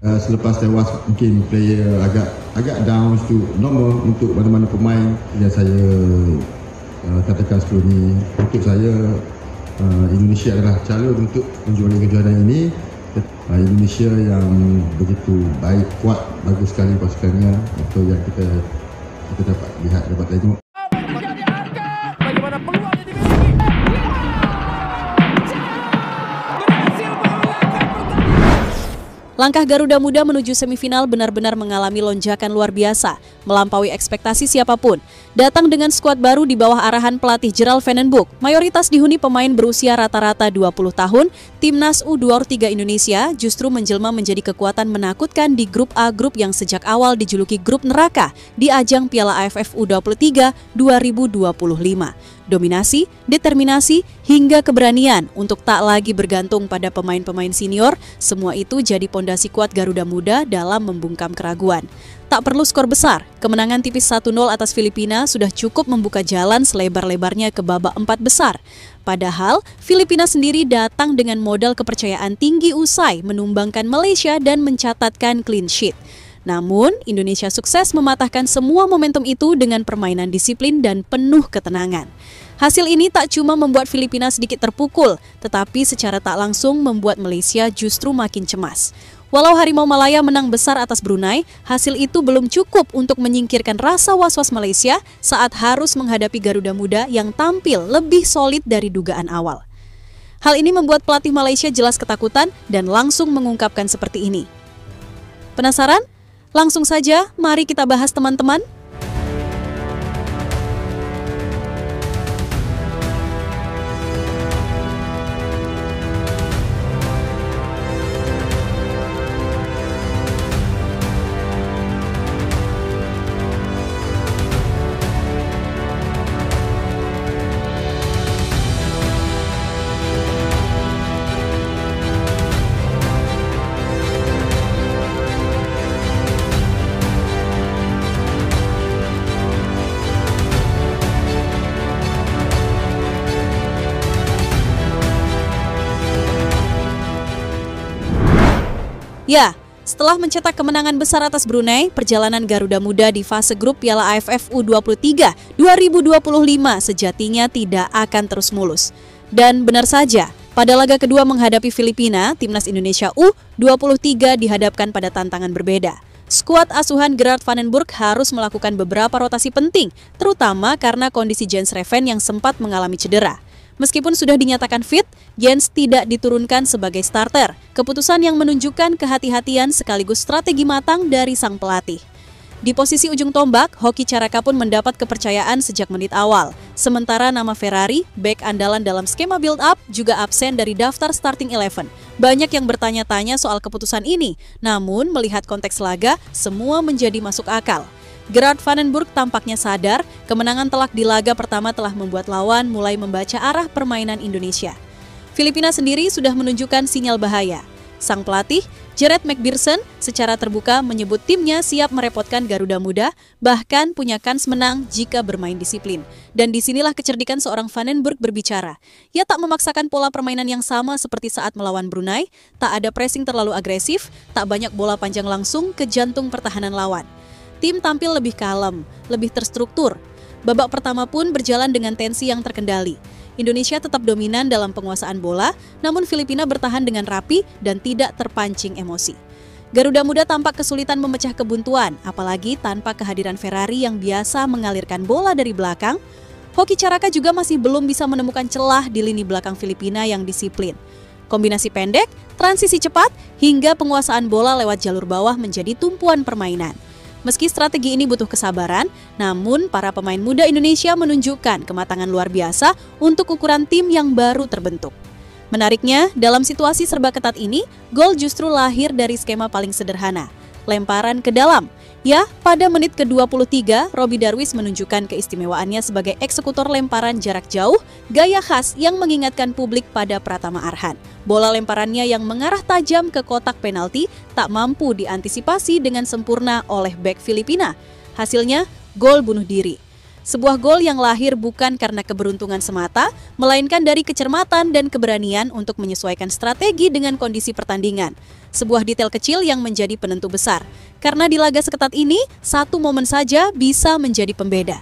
Selepas tewas mungkin player agak down itu normal untuk mana-mana pemain. Yang saya katakan sebelum ni, untuk saya Indonesia adalah calon untuk menjuarai kejuaraan ini. Indonesia yang begitu baik, kuat, bagus sekali pasukannya. Itu yang kita dapat lihat, dapat tengok. Bagaimana peluangnya dimiliki? Langkah Garuda Muda menuju semifinal benar-benar mengalami lonjakan luar biasa, melampaui ekspektasi siapapun. Datang dengan skuad baru di bawah arahan pelatih Gerald Van den Boeck, mayoritas dihuni pemain berusia rata-rata 20 tahun, Timnas U23 Indonesia justru menjelma menjadi kekuatan menakutkan di grup A, grup yang sejak awal dijuluki grup neraka di ajang Piala AFF U23 2025. Dominasi, determinasi, hingga keberanian untuk tak lagi bergantung pada pemain-pemain senior, semua itu jadi pondasi kuat Garuda Muda dalam membungkam keraguan. Tak perlu skor besar, kemenangan tipis 1-0 atas Filipina sudah cukup membuka jalan selebar-lebarnya ke babak 4 besar. Padahal, Filipina sendiri datang dengan modal kepercayaan tinggi usai menumbangkan Malaysia dan mencatatkan clean sheet. Namun, Indonesia sukses mematahkan semua momentum itu dengan permainan disiplin dan penuh ketenangan. Hasil ini tak cuma membuat Filipina sedikit terpukul, tetapi secara tak langsung membuat Malaysia justru makin cemas. Walau Harimau Malaya menang besar atas Brunei, hasil itu belum cukup untuk menyingkirkan rasa was-was Malaysia saat harus menghadapi Garuda Muda yang tampil lebih solid dari dugaan awal. Hal ini membuat pelatih Malaysia jelas ketakutan dan langsung mengungkapkan seperti ini. Penasaran? Langsung saja, mari kita bahas teman-teman. Ya, setelah mencetak kemenangan besar atas Brunei, perjalanan Garuda Muda di fase grup Piala AFF U23 2025 sejatinya tidak akan terus mulus. Dan benar saja, pada laga kedua menghadapi Filipina, Timnas Indonesia U23 dihadapkan pada tantangan berbeda. Skuad asuhan Gerald Van den Boeck harus melakukan beberapa rotasi penting, terutama karena kondisi Jens Reven yang sempat mengalami cedera. Meskipun sudah dinyatakan fit, Jens tidak diturunkan sebagai starter. Keputusan yang menunjukkan kehati-hatian sekaligus strategi matang dari sang pelatih. Di posisi ujung tombak, Hoki Caraka pun mendapat kepercayaan sejak menit awal. Sementara nama Ferrari, bek andalan dalam skema build-up, juga absen dari daftar starting 11. Banyak yang bertanya-tanya soal keputusan ini, namun melihat konteks laga, semua menjadi masuk akal. Gerald Van den Boeck tampaknya sadar kemenangan telak di laga pertama telah membuat lawan mulai membaca arah permainan Indonesia. Filipina sendiri sudah menunjukkan sinyal bahaya. Sang pelatih, Jared McPherson, secara terbuka menyebut timnya siap merepotkan Garuda Muda, bahkan punya kans menang jika bermain disiplin. Dan disinilah kecerdikan seorang Van den Boeck berbicara. Ia tak memaksakan pola permainan yang sama seperti saat melawan Brunei, tak ada pressing terlalu agresif, tak banyak bola panjang langsung ke jantung pertahanan lawan. Tim tampil lebih kalem, lebih terstruktur. Babak pertama pun berjalan dengan tensi yang terkendali. Indonesia tetap dominan dalam penguasaan bola, namun Filipina bertahan dengan rapi dan tidak terpancing emosi. Garuda Muda tampak kesulitan memecah kebuntuan, apalagi tanpa kehadiran Ferrari yang biasa mengalirkan bola dari belakang. Hoki Caraka juga masih belum bisa menemukan celah di lini belakang Filipina yang disiplin. Kombinasi pendek, transisi cepat, hingga penguasaan bola lewat jalur bawah menjadi tumpuan permainan. Meski strategi ini butuh kesabaran, namun para pemain muda Indonesia menunjukkan kematangan luar biasa untuk ukuran tim yang baru terbentuk. Menariknya, dalam situasi serba ketat ini, gol justru lahir dari skema paling sederhana, lemparan ke dalam. Ya, pada menit ke-23, Robby Darwish menunjukkan keistimewaannya sebagai eksekutor lemparan jarak jauh, gaya khas yang mengingatkan publik pada Pratama Arhan. Bola lemparannya yang mengarah tajam ke kotak penalti tak mampu diantisipasi dengan sempurna oleh bek Filipina. Hasilnya, gol bunuh diri. Sebuah gol yang lahir bukan karena keberuntungan semata, melainkan dari kecermatan dan keberanian untuk menyesuaikan strategi dengan kondisi pertandingan. Sebuah detail kecil yang menjadi penentu besar. Karena di laga seketat ini, satu momen saja bisa menjadi pembeda.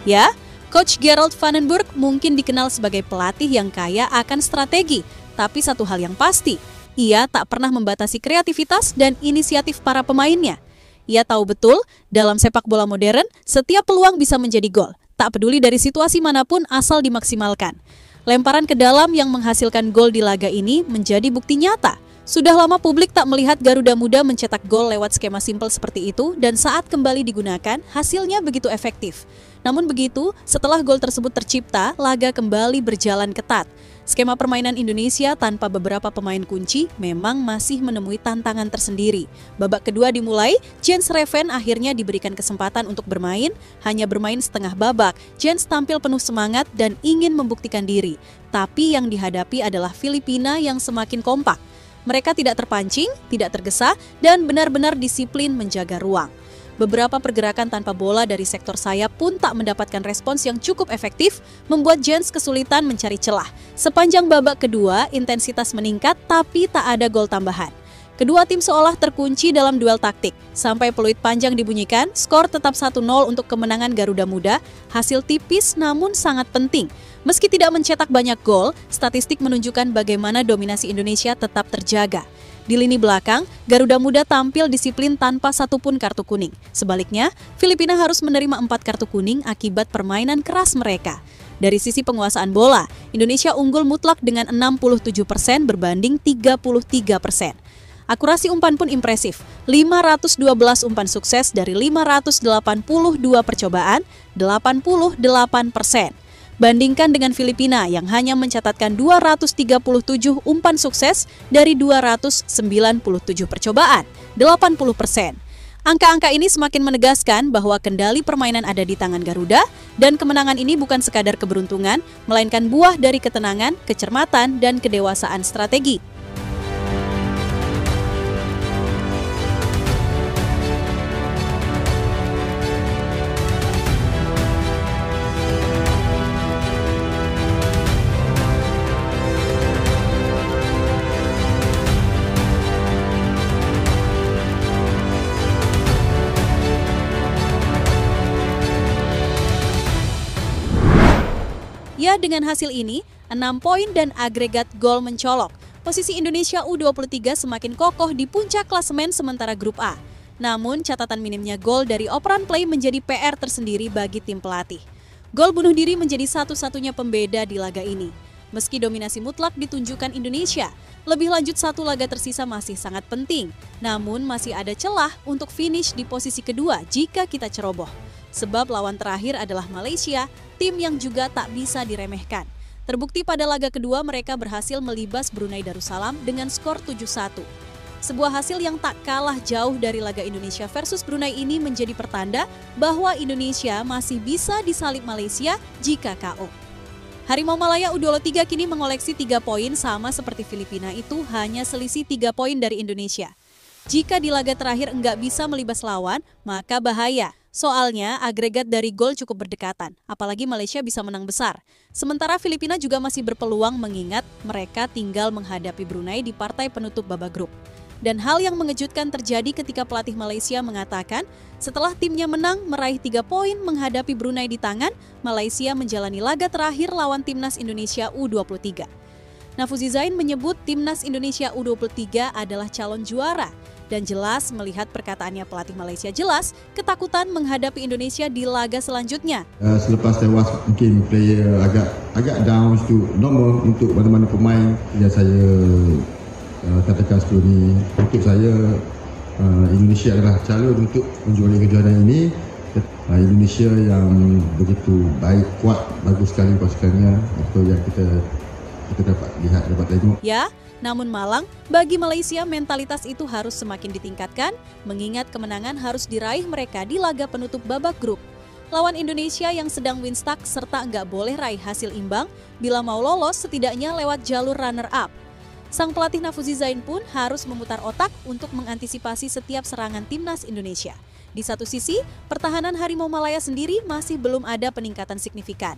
Ya, Coach Gerald Vandenberg mungkin dikenal sebagai pelatih yang kaya akan strategi, tapi satu hal yang pasti, ia tak pernah membatasi kreativitas dan inisiatif para pemainnya. Ia tahu betul, dalam sepak bola modern, setiap peluang bisa menjadi gol, tak peduli dari situasi manapun asal dimaksimalkan. Lemparan ke dalam yang menghasilkan gol di laga ini menjadi bukti nyata. Sudah lama publik tak melihat Garuda Muda mencetak gol lewat skema simpel seperti itu dan saat kembali digunakan, hasilnya begitu efektif. Namun begitu, setelah gol tersebut tercipta, laga kembali berjalan ketat. Skema permainan Indonesia tanpa beberapa pemain kunci memang masih menemui tantangan tersendiri. Babak kedua dimulai, Jens Reven akhirnya diberikan kesempatan untuk bermain, hanya bermain setengah babak. Jens tampil penuh semangat dan ingin membuktikan diri. Tapi yang dihadapi adalah Filipina yang semakin kompak. Mereka tidak terpancing, tidak tergesa, dan benar-benar disiplin menjaga ruang. Beberapa pergerakan tanpa bola dari sektor sayap pun tak mendapatkan respons yang cukup efektif, membuat Jens kesulitan mencari celah. Sepanjang babak kedua, intensitas meningkat tapi tak ada gol tambahan. Kedua tim seolah terkunci dalam duel taktik. Sampai peluit panjang dibunyikan, skor tetap 1-0 untuk kemenangan Garuda Muda, hasil tipis namun sangat penting. Meski tidak mencetak banyak gol, statistik menunjukkan bagaimana dominasi Indonesia tetap terjaga. Di lini belakang, Garuda Muda tampil disiplin tanpa satupun kartu kuning. Sebaliknya, Filipina harus menerima 4 kartu kuning akibat permainan keras mereka. Dari sisi penguasaan bola, Indonesia unggul mutlak dengan 67% berbanding 33%. Akurasi umpan pun impresif, 512 umpan sukses dari 582 percobaan, 88%. Bandingkan dengan Filipina yang hanya mencatatkan 237 umpan sukses dari 297 percobaan, 80%. Angka-angka ini semakin menegaskan bahwa kendali permainan ada di tangan Garuda dan kemenangan ini bukan sekadar keberuntungan, melainkan buah dari ketenangan, kecermatan, dan kedewasaan strategi. Ya, dengan hasil ini, 6 poin dan agregat gol mencolok. Posisi Indonesia U23 semakin kokoh di puncak klasemen sementara grup A. Namun, catatan minimnya gol dari operan play menjadi PR tersendiri bagi tim pelatih. Gol bunuh diri menjadi satu-satunya pembeda di laga ini. Meski dominasi mutlak ditunjukkan Indonesia, lebih lanjut satu laga tersisa masih sangat penting. Namun, masih ada celah untuk finish di posisi kedua jika kita ceroboh. Sebab lawan terakhir adalah Malaysia, tim yang juga tak bisa diremehkan. Terbukti pada laga kedua mereka berhasil melibas Brunei Darussalam dengan skor 7-1. Sebuah hasil yang tak kalah jauh dari laga Indonesia versus Brunei ini menjadi pertanda bahwa Indonesia masih bisa disalip Malaysia jika KO. Harimau Malaya U23 kini mengoleksi 3 poin sama seperti Filipina, itu hanya selisih 3 poin dari Indonesia. Jika di laga terakhir enggak bisa melibas lawan, maka bahaya. Soalnya agregat dari gol cukup berdekatan, apalagi Malaysia bisa menang besar. Sementara Filipina juga masih berpeluang mengingat mereka tinggal menghadapi Brunei di partai penutup babak grup. Dan hal yang mengejutkan terjadi ketika pelatih Malaysia mengatakan setelah timnya menang meraih 3 poin menghadapi Brunei di tangan, Malaysia menjalani laga terakhir lawan Timnas Indonesia U23. Nafuzi Zain menyebut Timnas Indonesia U23 adalah calon juara. Dan jelas melihat perkataannya pelatih Malaysia jelas ketakutan menghadapi Indonesia di laga selanjutnya. Selepas tewas mungkin player agak down itu normal untuk mana-mana pemain. Yang saya katakan sebelum ini, untuk saya Indonesia adalah calon untuk menjuarai kejuaraan ini Indonesia yang begitu baik, kuat, bagus sekali pasukannya. Itu yang kita dapat lihat, dapat tengok. Ya, namun malang, bagi Malaysia mentalitas itu harus semakin ditingkatkan, mengingat kemenangan harus diraih mereka di laga penutup babak grup. Lawan Indonesia yang sedang win stuck serta nggak boleh raih hasil imbang, bila mau lolos setidaknya lewat jalur runner-up. Sang pelatih Nafuzi Zain pun harus memutar otak untuk mengantisipasi setiap serangan timnas Indonesia. Di satu sisi, pertahanan Harimau Malaya sendiri masih belum ada peningkatan signifikan.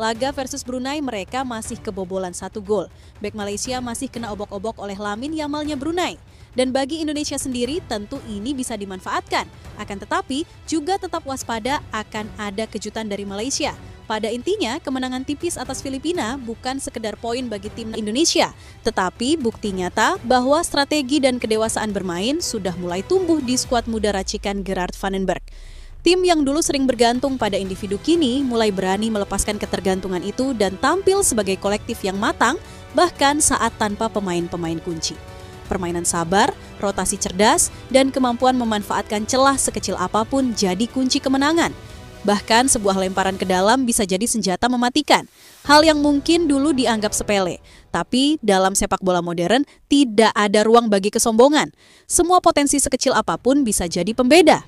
Laga versus Brunei mereka masih kebobolan 1 gol. Bek Malaysia masih kena obok-obok oleh Lamin Yamalnya Brunei. Dan bagi Indonesia sendiri tentu ini bisa dimanfaatkan. Akan tetapi juga tetap waspada akan ada kejutan dari Malaysia. Pada intinya, kemenangan tipis atas Filipina bukan sekedar poin bagi tim Indonesia, tetapi bukti nyata bahwa strategi dan kedewasaan bermain sudah mulai tumbuh di skuad muda racikan Gerard Vandenberg. Tim yang dulu sering bergantung pada individu kini mulai berani melepaskan ketergantungan itu dan tampil sebagai kolektif yang matang, bahkan saat tanpa pemain-pemain kunci. Permainan sabar, rotasi cerdas, dan kemampuan memanfaatkan celah sekecil apapun jadi kunci kemenangan. Bahkan sebuah lemparan ke dalam bisa jadi senjata mematikan. Hal yang mungkin dulu dianggap sepele. Tapi dalam sepak bola modern tidak ada ruang bagi kesombongan. Semua potensi sekecil apapun bisa jadi pembeda.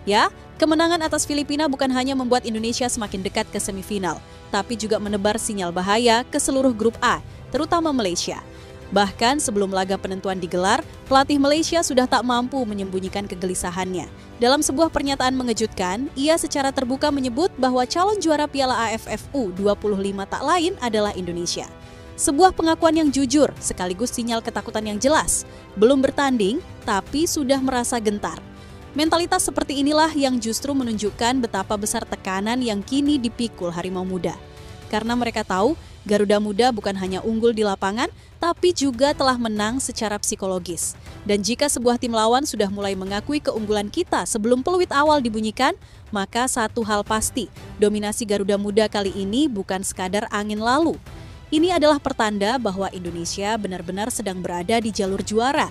Ya, kemenangan atas Filipina bukan hanya membuat Indonesia semakin dekat ke semifinal, tapi juga menebar sinyal bahaya ke seluruh grup A, terutama Malaysia. Bahkan sebelum laga penentuan digelar, pelatih Malaysia sudah tak mampu menyembunyikan kegelisahannya. Dalam sebuah pernyataan mengejutkan, ia secara terbuka menyebut bahwa calon juara Piala AFF U25 tak lain adalah Indonesia. Sebuah pengakuan yang jujur, sekaligus sinyal ketakutan yang jelas. Belum bertanding, tapi sudah merasa gentar. Mentalitas seperti inilah yang justru menunjukkan betapa besar tekanan yang kini dipikul Harimau Muda. Karena mereka tahu, Garuda Muda bukan hanya unggul di lapangan, tapi juga telah menang secara psikologis. Dan jika sebuah tim lawan sudah mulai mengakui keunggulan kita sebelum peluit awal dibunyikan, maka satu hal pasti, dominasi Garuda Muda kali ini bukan sekadar angin lalu. Ini adalah pertanda bahwa Indonesia benar-benar sedang berada di jalur juara.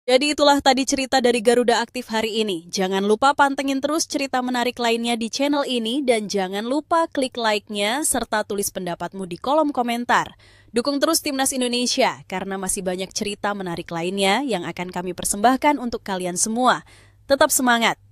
Jadi itulah tadi cerita dari Garuda Aktif hari ini. Jangan lupa pantengin terus cerita menarik lainnya di channel ini dan jangan lupa klik like-nya serta tulis pendapatmu di kolom komentar. Dukung terus Timnas Indonesia karena masih banyak cerita menarik lainnya yang akan kami persembahkan untuk kalian semua. Tetap semangat!